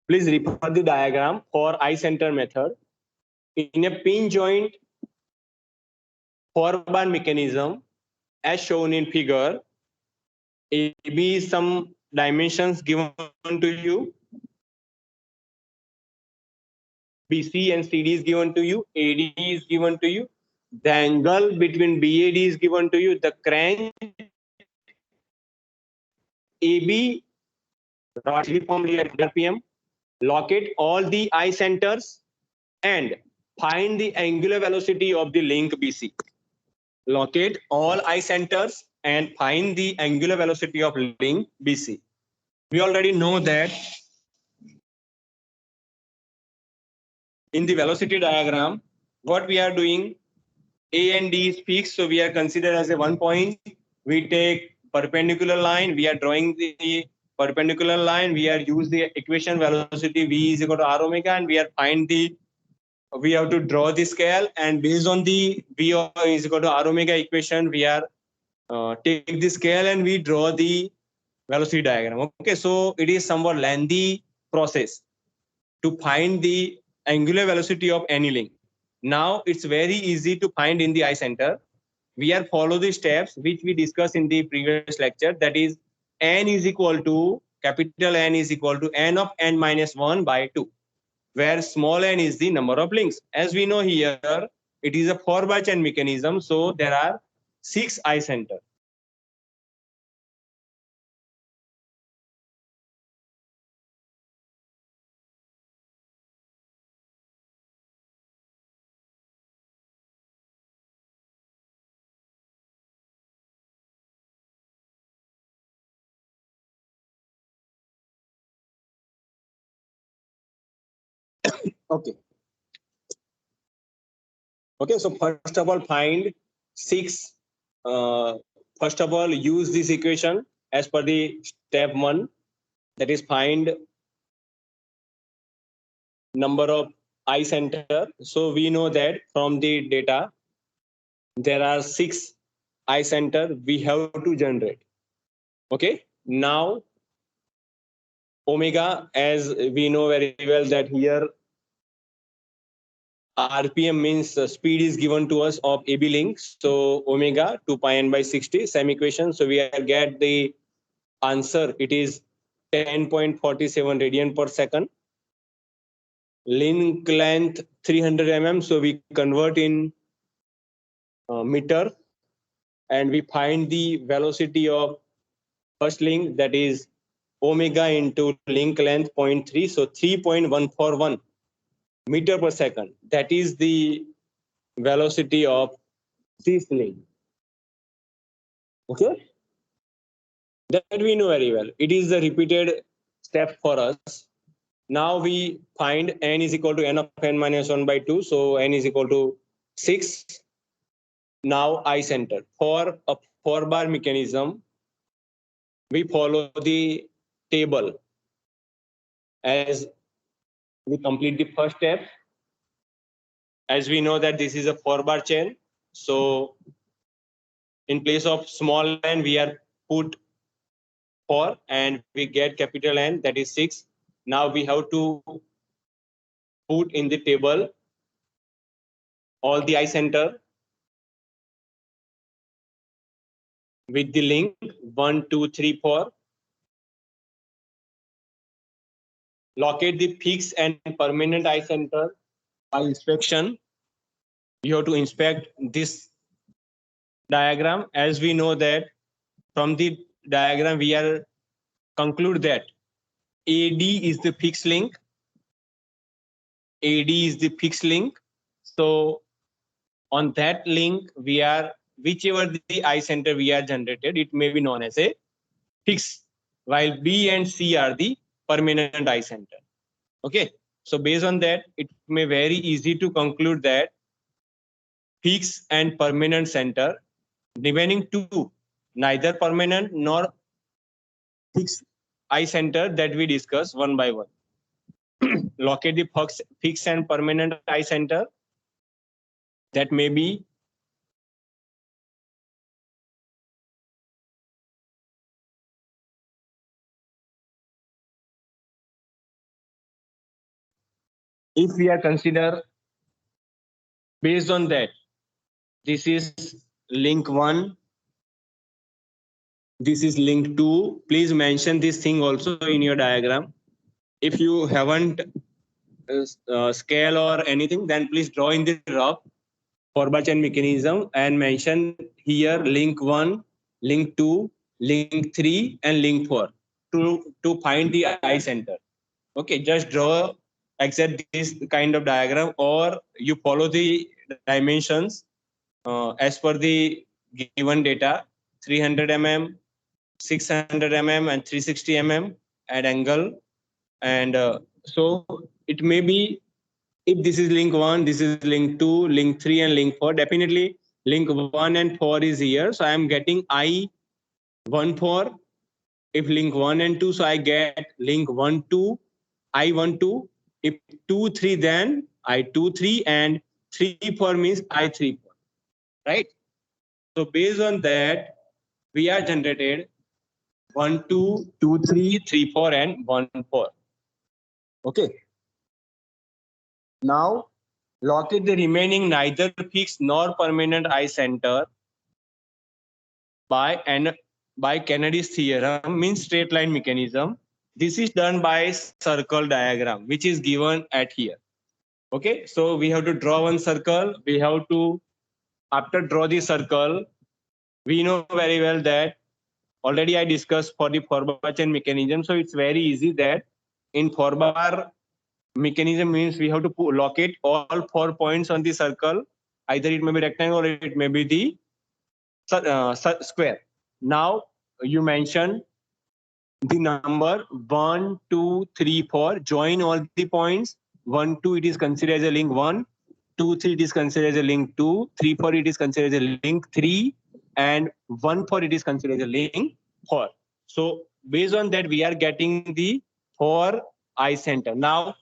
Please refer the diagram for eye center method. In a pin joint 4-bar mechanism, as shown in figure, AB is some dimensions given to you. BC and CD is given to you. AD is given to you. The angle between BAD is given to you. The crank AB uniformly at RPM. Locate all the eye centers and find the angular velocity of the link BC. Locate all eye centers and find the angular velocity of link BC. We already know that in the velocity diagram, what we are doing, A and D is fixed, so we are considered as a 1 point. We take perpendicular line, we are drawing the perpendicular line, we are use the equation velocity V is equal to R omega, and we have to draw the scale, and based on the V is equal to R omega equation, we are take the scale and we draw the velocity diagram. Okay, so it is somewhat lengthy process to find the angular velocity of any link. Now it's very easy to find in the eye center. We are follow the steps which we discussed in the previous lecture. That is, n is equal to capital N is equal to n of n minus 1 by 2, where small n is the number of links. As we know here, it is a 4-bar chain mechanism, so there are 6 eye centers. Okay. Okay, so first of all, find 6. First of all, use this equation as per the step 1, that is find number of eye center. So we know that from the data, there are 6 eye center we have to generate. Okay, now omega, as we know very well that here RPM means speed is given to us of AB link. So omega 2 pi n by 60, same equation. So we get the answer. It is 10.47 radian per second. Link length 300 mm. So we convert in meter, and we find the velocity of first link, that is omega into link length 0.3. So 3.141 meter per second. That is the velocity of this link. Okay, that we know very well. It is the repeated step for us. Now we find n is equal to n of n minus 1 by 2. So n is equal to 6. Now eye center. For a 4-bar mechanism, we follow the table as we complete the first step. As we know that this is a 4-bar chain, so in place of small n, we are put 4 and we get capital N, that is 6. Now we have to put in the table all the eye center with the link 1, 2, 3, 4. Locate the fixed and permanent eye center by inspection. You have to inspect this diagram. As we know that from the diagram, we are conclude that AD is the fixed link. AD is the fixed link. So on that link, we are, whichever the eye center we are generated, it may be known as a fixed, while B and C are the permanent eye center. Okay, so based on that, it may very easy to conclude that fixed and permanent center remaining two, neither permanent nor fixed eye center, that we discuss one by one. Locate the fixed and permanent eye center, that may be if we are consider based on that, this is link 1, this is link 2. Please mention this thing also in your diagram. If you haven't scale or anything, then please draw in the rough forward chain mechanism and mention here link 1, link 2, link 3, and link 4 to find the eye center. Okay, just draw exact this kind of diagram, or you follow the dimensions as per the given data: 300 mm, 600 mm, and 360 mm at angle. And so it may be, if this is link 1, this is link 2, link 3, and link 4. Definitely link 1 and 4 is here, so I am getting I14. If link 1 and 2, so I get link 1 2, I12. If 2 3, then I23, and 3 4 means I34, right? So based on that, we are generated 1 2 2 3 3 4 and 1 4. Okay. Now locate the remaining neither fixed nor permanent eye center by Kennedy's theorem, means straight line mechanism. This is done by circle diagram, which is given at here. Okay, so we have to draw one circle. We have to, after draw the circle, we know very well that already I discussed for the four-bar chain mechanism. So it's very easy that in four-bar mechanism means we have to locate all 4 points on the circle. Either it may be rectangle or it may be the square. Now you mention the number 1 2 3 4, join all the points. 1 2 it is considered as a link 1, 2 3 it is considered as a link 2, 3 4 it is considered as a link 3, and 1 4 it is considered as a link 4. So based on that, we are getting the 4 eye center. Now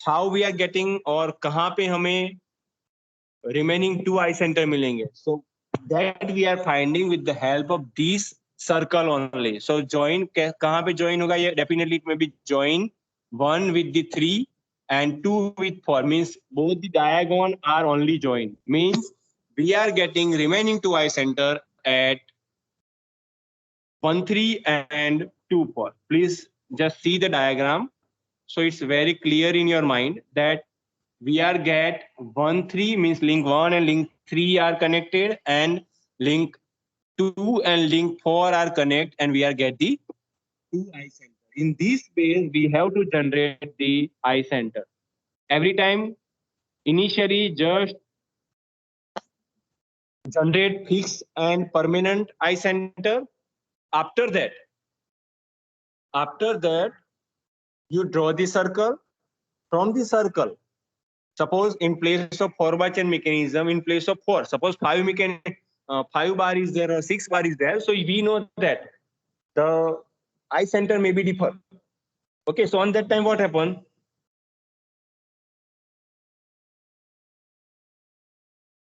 how we are getting, or kahan pe hame remaining 2 eye center milenge? So that we are finding with the help of these circle only. So join kahan pe join hoga? Ye definitely it may be join 1 with the 3 and 2 with 4, means both the diagonal are only joined, means we are getting remaining 2 eye center at 1 3 and 2 4. Please just see the diagram, so it's very clear in your mind that we are get 1 3 means link 1 and link 3 are connected, and link 2 and link 4 are connected, and we are get the 2 eye center. In this way, we have to generate the eye center. Every time, initially just generate fixed and permanent eye center. After that, you draw the circle. From the circle, suppose in place of 4-bar chain mechanism, in place of 4, suppose 5 bar is there or 6 bar is there. So we know that the eye center may be different. Okay, so on that time, what happened?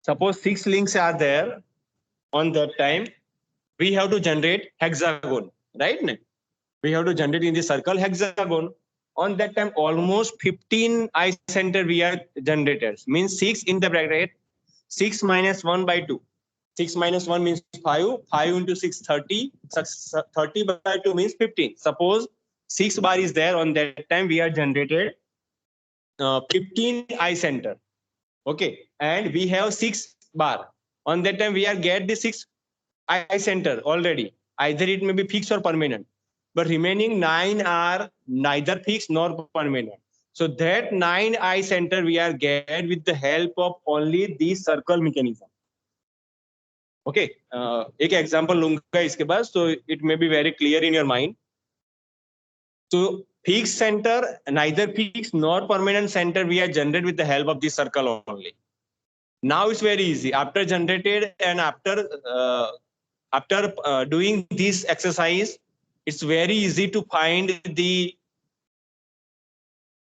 Suppose 6 links are there. On that time, we have to generate hexagon, right? We have to generate in the circle hexagon. On that time, almost 15 eye center we are generated. Means 6 in the bracket, 6 minus 1 by 2. 6 minus 1 means 5. 5 into 6, 30. 30 by 2 means 15. Suppose 6 bar is there. On that time, we are generated 15 eye center. Okay. And we have 6 bar. On that time, we are get the 6 eye center already. Either it may be fixed or permanent. But remaining 9 are neither fixed nor permanent. So that 9 eye center we are get with the help of only the circle mechanism. Okay, एक example लूंगा इसके बाद, so it may be very clear in your mind. So fixed center, neither fixed nor permanent center we are generated with the help of the circle only. Now it's very easy. After generated and after doing this exercise, it's very easy to find the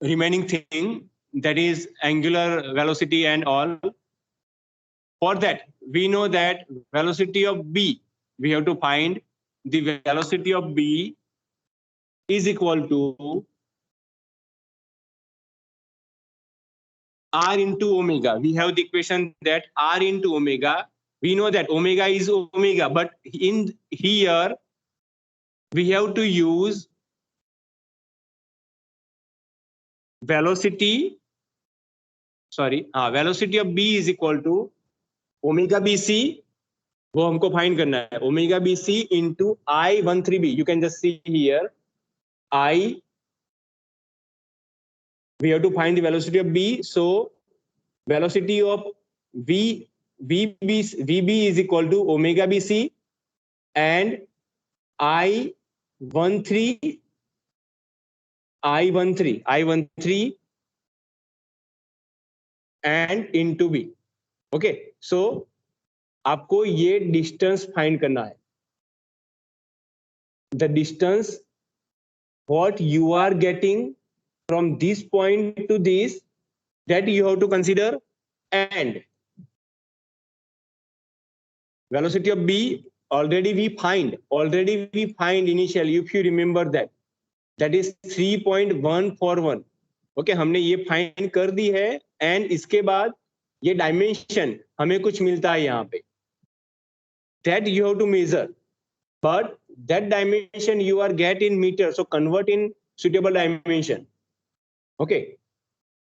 remaining thing, that is angular velocity and all. For that, we know that velocity of B, we have to find the velocity of B is equal to r into omega. We have the equation that r into omega. We know that omega is omega, but in here we have to use velocity. Sorry, velocity of B is equal to omega BC. वो हमको find करना है. Omega BC into I13B. You can just see here. We have to find the velocity of B. So velocity of VB is equal to omega BC and I13 and into B. Okay, so आपको ये distance find करना है. The distance what you are getting from this point to this, that you have to consider, and velocity of B already we find initially, if you remember that is 3.141. Okay, हमने ये find कर दी है and इसके बाद ये dimension हमें कुछ मिलता है यहाँ पे, that you have to measure, but that dimension you are get in meter, so convert in suitable dimension. Okay,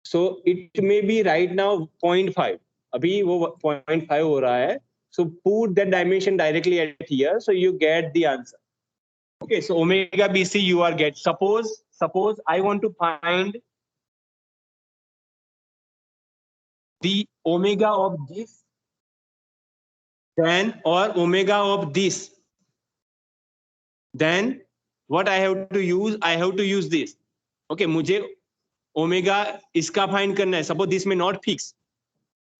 so it may be right now 0.5, अभी वो 0.5 हो रहा है, so put that dimension directly at here, so you get the answer. Okay, so omega BC you are get, suppose I want to find the omega of this, then or omega of this, then what I have to use? I have to use this. Okay, मुझे omega इसका find करना है. Suppose this में not fix,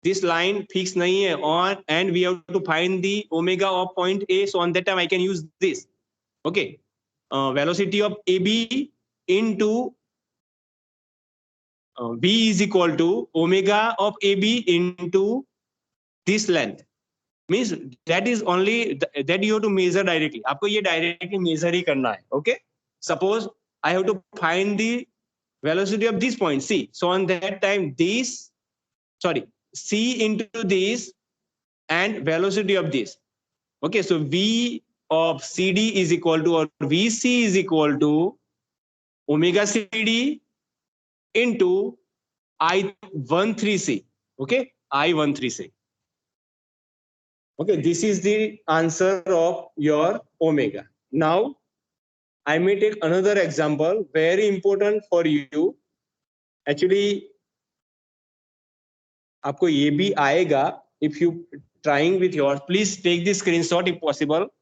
this line fix नहीं है on, and we have to find the omega of point A, so on that time I can use this. Okay, velocity of A B into b is equal to omega of AB into this length. Means that is only that you have to measure directly. आपको ये directly measure ही करना है. Okay, suppose I have to find the velocity of this point C, so on that time C into this and velocity of this. Okay, so V of CD is equal to, or VC is equal to omega CD into I13C. Okay, I13C. Okay, this is the answer of your omega. Now I may take another example, very important for you. Actually आपको ये भी आएगा. If you trying with yours, please take the screenshot if possible.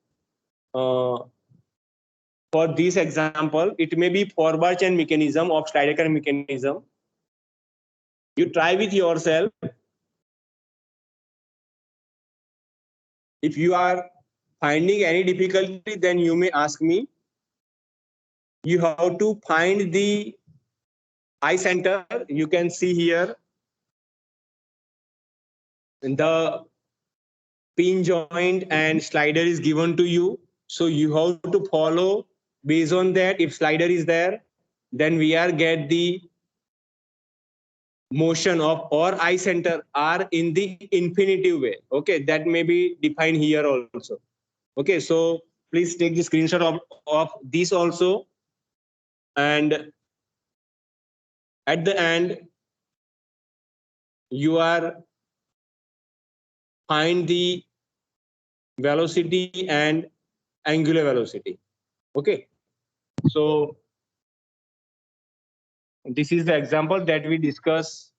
For this example, it may be forward chain mechanism of Schleidecker mechanism. You try with yourself. If you are finding any difficulty, then you may ask me. You have to find the eye center. You can see here the pin joint and slider is given to you. So you have to follow based on that. If slider is there, then we are get the motion of or eye center are in the infinitive way. Okay, that may be defined here also. Okay, so please take the screenshot of this also, and at the end you are find the velocity and angular velocity. Okay, so this is the example that we discuss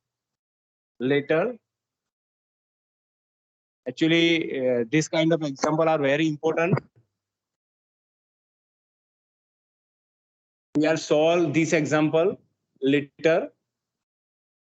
later. Actually, this kind of example are very important. We are solve this example later.